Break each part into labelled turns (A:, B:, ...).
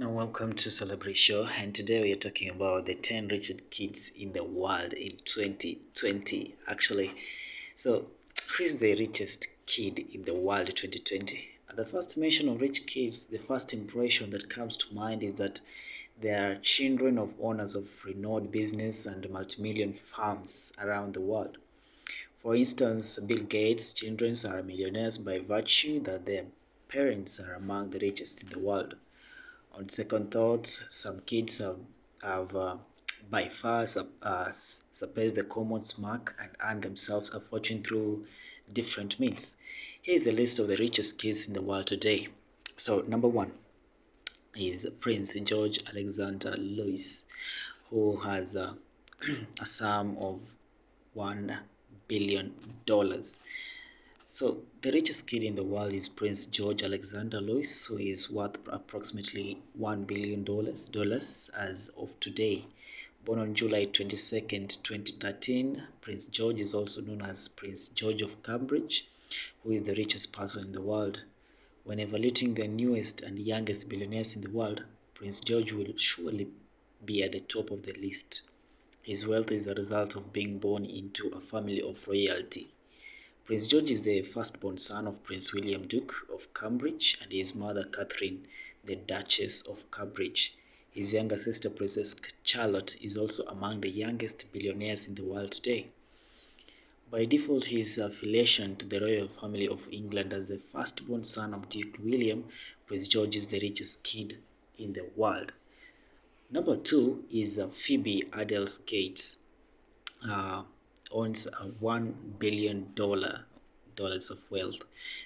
A: Now, welcome to Celebrity Show, and today we are talking about the 10 richest kids in the world in 2020. Actually, so who is the richest kid in the world in 2020? At the first mention of rich kids, the first impression that comes to mind is that they are children of owners of renowned business and multi-million firms around the world. For instance, Bill Gates' children are millionaires by virtue that their parents are among the richest in the world. On second thoughts, some kids have by far surpassed the common mark and earned themselves a fortune through different means. Here is a list of the richest kids in the world today. So, number one is Prince George Alexander Louis, who has a sum of $1 billion. So, the richest kid in the world is Prince George Alexander Louis, who is worth approximately $1 billion as of today. Born on July 22nd, 2013, Prince George is also known as Prince George of Cambridge, who is the richest person in the world. When evaluating the newest and youngest billionaires in the world, Prince George will surely be at the top of the list. His wealth is a result of being born into a family of royalty. Prince George is the firstborn son of Prince William, Duke of Cambridge, and his mother Catherine, the Duchess of Cambridge. His younger sister, Princess Charlotte, is also among the youngest billionaires in the world today. By default, his affiliation to the royal family of England as the firstborn son of Duke William, Prince George is the richest kid in the world. Number two is Phoebe Adels Gates. Owns a $1 billion of wealth.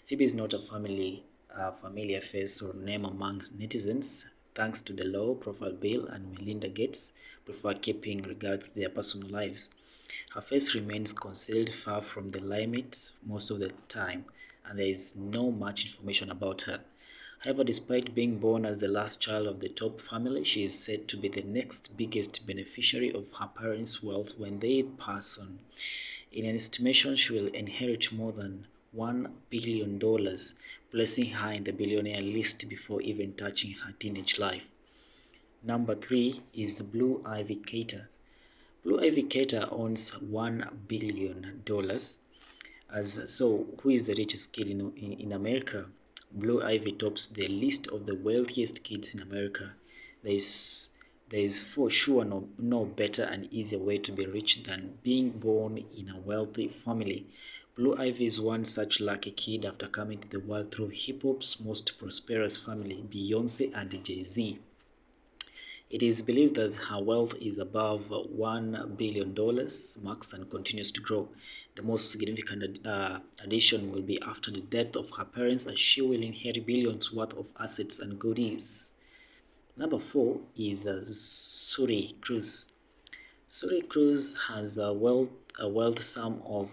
A: Phoebe is not a familiar face or name amongst netizens, thanks to the low profile Bill and Melinda Gates prefer keeping regard to their personal lives. Her face remains concealed far from the limelight most of the time, and there is no much information about her. However, despite being born as the last child of the top family, she is said to be the next biggest beneficiary of her parents' wealth when they pass on. In an estimation, she will inherit more than $1 billion, placing her in the billionaire list before even touching her teenage life. Number three is Blue Ivy Carter. Blue Ivy Carter owns $1 billion. Who is the richest kid in America? Blue Ivy tops the list of the wealthiest kids in America. There is, there is for sure no better and easier way to be rich than being born in a wealthy family. Blue Ivy is one such lucky kid after coming to the world through hip hop's most prosperous family, Beyonce and Jay-Z. It is believed that her wealth is above $1 billion marks and continues to grow. The most significant addition will be after the death of her parents, as she will inherit billions worth of assets and goodies. Number four is Suri Cruz. Suri Cruz has a wealth sum of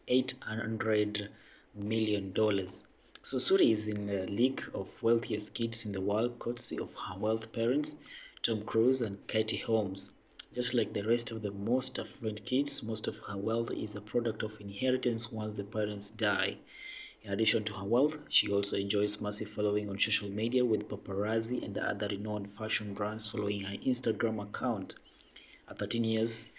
A: $800 million. So Suri is in the league of wealthiest kids in the world, courtesy of her wealth parents, Tom Cruise and Katie Holmes. Just like the rest of the most affluent kids, most of her wealth is a product of inheritance once the parents die. In addition to her wealth, she also enjoys massive following on social media, with paparazzi and other renowned fashion brands following her Instagram account. At 13 years,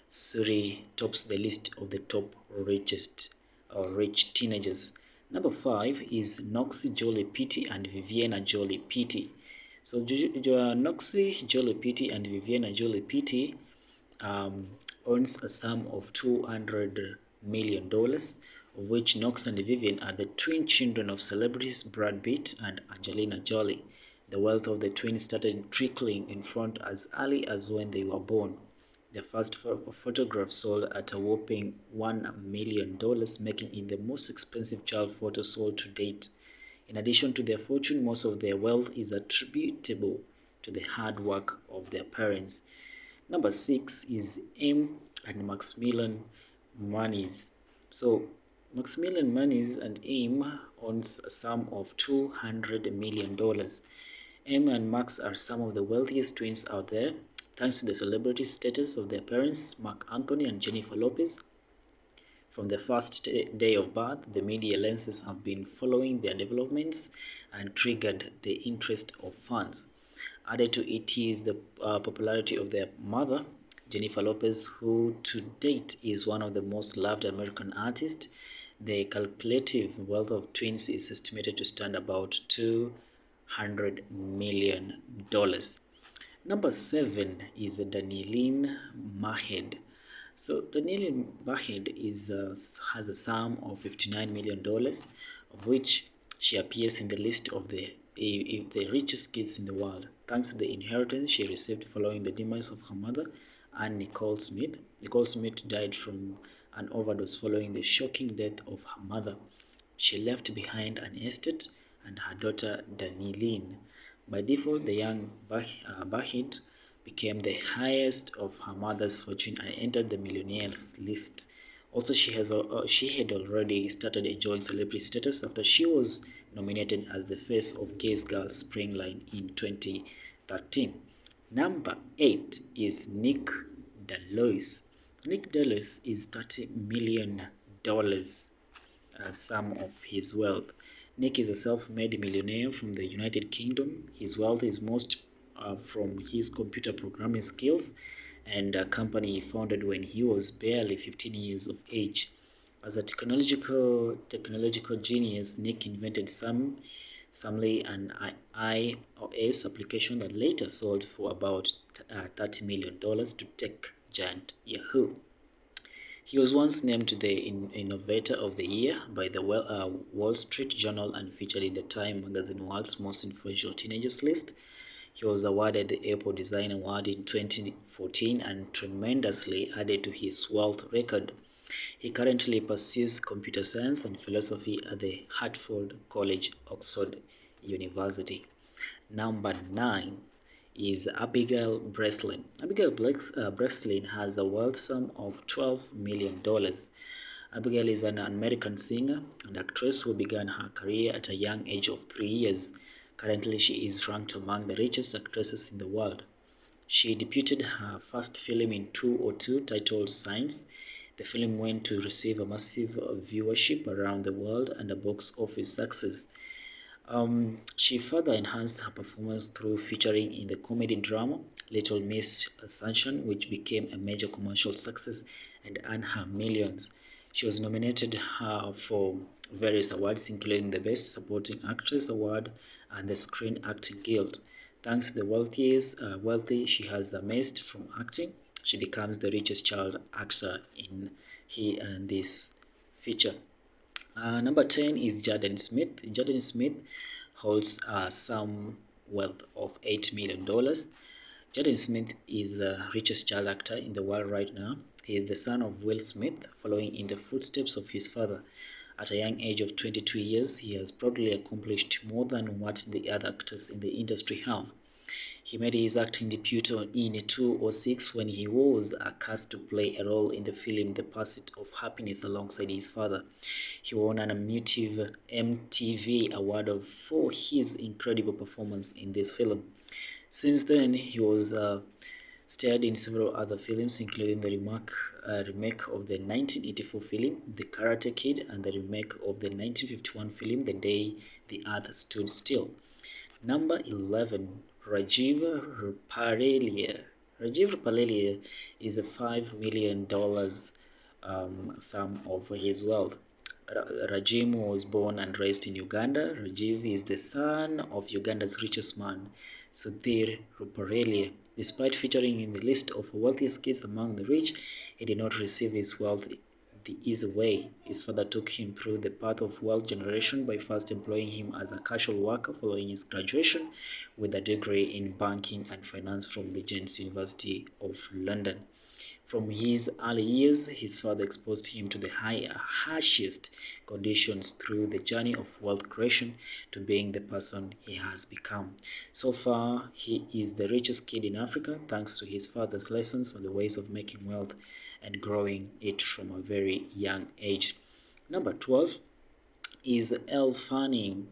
A: Suri tops the list of the top rich teenagers. Number five is Noxie Jolie Pitti and Viviana Jolie Pitti. So Noxie Jolie Pitti and Viviana Jolie Pitti um, owns a sum of $200 million, of which Knox and Vivian are the twin children of celebrities Brad Pitt and Angelina Jolie. The wealth of the twins started trickling in front as early as when they were born. Their first photograph sold at a whopping $1 million, making it the most expensive child photo sold to date. In addition to their fortune, most of their wealth is attributable to the hard work of their parents. Number six is M and Maximilian Manies. So Maximilian Manies and M owns a sum of $200 million. M and Max are some of the wealthiest twins out there, thanks to the celebrity status of their parents, Mark Anthony and Jennifer Lopez. From the first day of birth, the media lenses have been following their developments and triggered the interest of fans. Added to it is the popularity of their mother, Jennifer Lopez, who to date is one of the most loved American artists. The calculative wealth of twins is estimated to stand about $200 million. Number 7 is Danielle Mahed. So Danielle Mahed has a sum of $59 million, of which she appears in the list of the richest kids in the world, thanks to the inheritance she received following the demise of her mother, Anne Nicole Smith. Nicole Smith died from an overdose following the shocking death of her mother. She left behind an estate and her daughter Daniline. By default, the young Bahid became the highest of her mother's fortune and entered the millionaires list. Also, she had already started enjoying celebrity status after she was nominated as the face of Gays Girl Spring Line in 2013. Number 8 is Nick DeLois. Nick DeLois is $30 million, sum of his wealth. Nick is a self-made millionaire from the United Kingdom. His wealth is most from his computer programming skills and a company he founded when he was barely 15 years of age. As a technological genius, Nick invented Samly, an iOS application that later sold for about $30 million to tech giant Yahoo. He was once named the Innovator of the Year by the Wall Street Journal and featured in the Time magazine World's Most Influential Teenagers list. He was awarded the Apple Design Award in 2014 and tremendously added to his wealth record. He currently pursues computer science and philosophy at the Hertford College, Oxford University. Number 9 is Abigail Breslin. Breslin has a wealth sum of $12 million. Abigail is an American singer and actress who began her career at a young age of 3 years. Currently, she is ranked among the richest actresses in the world. She debuted her first film in 2002 titled Signs. The film went to receive a massive viewership around the world and a box office success. She further enhanced her performance through featuring in the comedy drama Little Miss Sunshine, which became a major commercial success and earned her millions. She was nominated for various awards, including the Best Supporting Actress Award and the Screen Acting Guild. Thanks to the wealthy she has amassed from acting, she becomes the richest child actor in this feature. Number 10 is Jaden Smith. Jaden Smith holds some wealth of $8 million. Jaden Smith is the richest child actor in the world right now. He is the son of Will Smith, following in the footsteps of his father. At a young age of 22 years, he has proudly accomplished more than what the other actors in the industry have. He made his acting debut in 2006 when he was cast to play a role in the film The Pursuit of Happiness alongside his father. He won an MTV award for his incredible performance in this film. Since then, he was starred in several other films, including the remake of the 1984 film The Karate Kid and the remake of the 1951 film The Day the Earth Stood Still. Number 11, Rajiv Ruparelia. Rajiv Ruparelia is a $5 million sum of his wealth. Rajiv was born and raised in Uganda. Rajiv is the son of Uganda's richest man, Sudhir Ruparelia. Despite featuring in the list of wealthiest kids among the rich, he did not receive his wealth the easy way. His father took him through the path of wealth generation by first employing him as a casual worker following his graduation with a degree in banking and finance from Regent's University of London. From his early years, his father exposed him to the harshest conditions through the journey of wealth creation to being the person he has become. So far, he is the richest kid in Africa thanks to his father's lessons on the ways of making wealth and growing it from a very young age. Number 12 is Elle Fanning.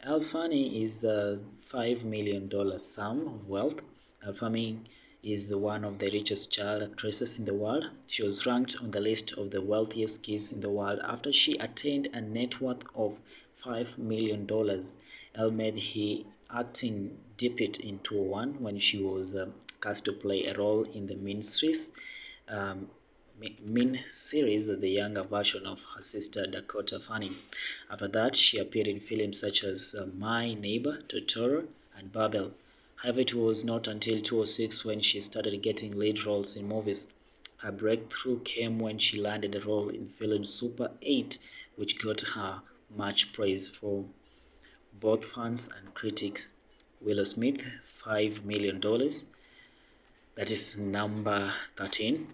A: Elle Fanning is the $5 million sum of wealth. Elle Fanning is one of the richest child actresses in the world. She was ranked on the list of the wealthiest kids in the world after she attained a net worth of $5 million. Elle made acting debut in 2001 when she was cast to play a role in the um, Min series, the younger version of her sister Dakota Fanning. After that, she appeared in films such as My Neighbor, Totoro, and Babel. However, it was not until 2006 when she started getting lead roles in movies. Her breakthrough came when she landed a role in film Super 8, which got her much praise from both fans and critics. Will Smith, $5 million. That is number 13.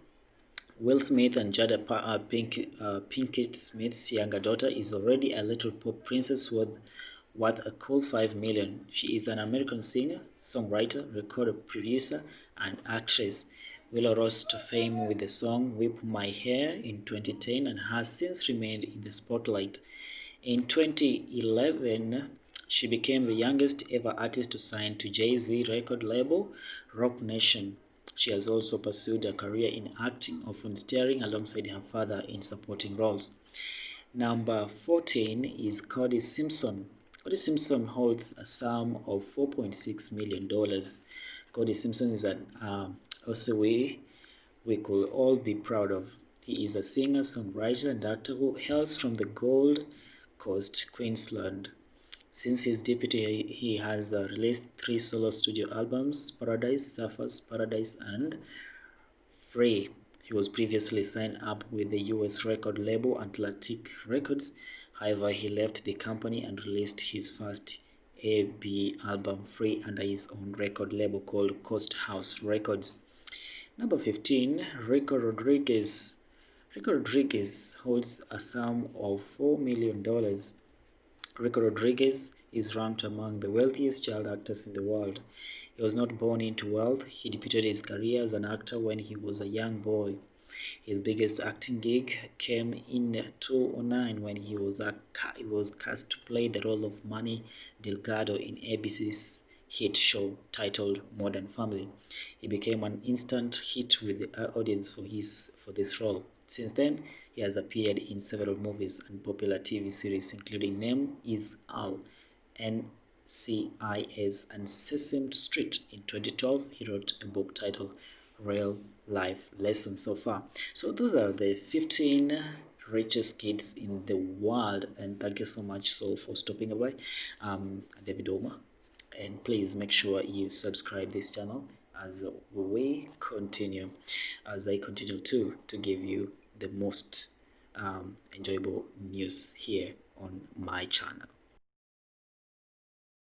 A: Will Smith and Pinkett Smith's younger daughter is already a little pop princess worth a cool 5 million. She is an American singer, songwriter, record producer, and actress. Willow rose to fame with the song Whip My Hair in 2010 and has since remained in the spotlight. In 2011, she became the youngest ever artist to sign to Jay-Z record label, Roc Nation. She has also pursued a career in acting, often starring alongside her father in supporting roles. Number 14 is Cody Simpson. Cody Simpson holds a sum of $4.6 million. Cody Simpson is an also we could all be proud of. He is a singer, songwriter, and actor who hails from the Gold Coast, Queensland. Since his debut, he has released 3 solo studio albums: Paradise, Surfers Paradise, and Free. He was previously signed up with the US record label Atlantic Records. However, he left the company and released his first AB album Free under his own record label called Coast House Records. Number 15, Rico Rodriguez. Rico Rodriguez holds a sum of $4 million. Rico Rodriguez is ranked among the wealthiest child actors in the world. He was not born into wealth. He debuted his career as an actor when he was a young boy. His biggest acting gig came in 2009 when he was cast to play the role of Manny Delgado in ABC's hit show titled Modern Family. He became an instant hit with the audience for this role. Since then, he has appeared in several movies and popular TV series including Name Is Al, NCIS, and Sesame Street. In 2012, he wrote a book titled Real Life Lessons so far. So those are the 15 richest kids in the world, and thank you so much for stopping by. David Oma, and please make sure you subscribe this channel as we continue as I continue to give you the most enjoyable news here on my channel.